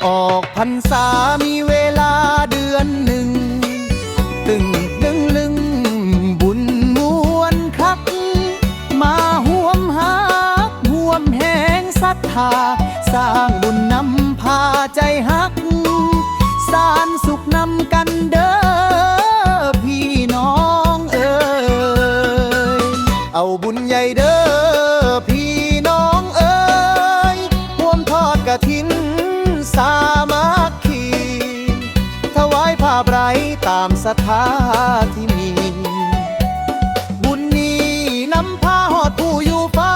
ออกพรรษามีเวลาเดือนหนึ่งตึงดึงลึงบุญมวนคักมาห่วมหาห่วมแหงศรัทธาสร้างบุญนำพาใจฮักสารสุขนำกันเด้อพี่น้องเอ๋ยเอาบุญใหญ่เด้อพี่น้องเอ๋ยร่วมทอดกฐินสามัคคีถวายผ้าไตรตามศรัทธาที่มีบุญนี้นำพาหอดผู้อยู่ฟ้า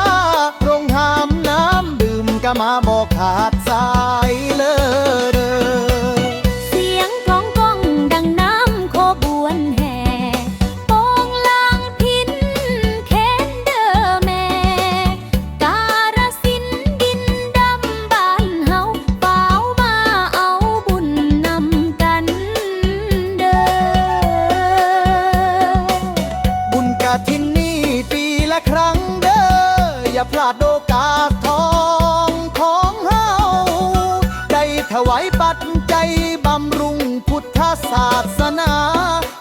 โรงหามน้ำดื่มก็มาบอกขาดสายเลยเสียงกลองก้องดังน้ำโคบวนแห่โปงลางพินแค้นเด้อแม่การสินดินดำบ้านเฮาเฝ้ามาเอาบุญนำกันเด้อบุญกฐินนี้ปีละครั้งเด้ออย่าพลาดโอกาสทองของเฮาได้ถวายปัจจัยบำรุงพุทธศาสนา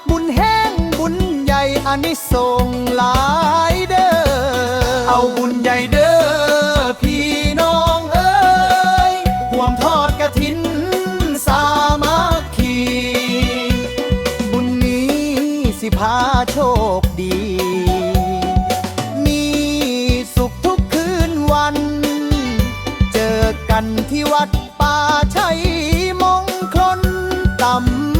บุญแห้งบุญใหญ่อานิสงส์หลายเด้อเอาบุญใหญ่เด้อพี่น้องเอ้ยห่วมทอดกฐินสามัคคีบุญนี้สิพาโชคดีมีสุขทุกคืนวันเจอกันที่วัดป่าชัยมงคลตำ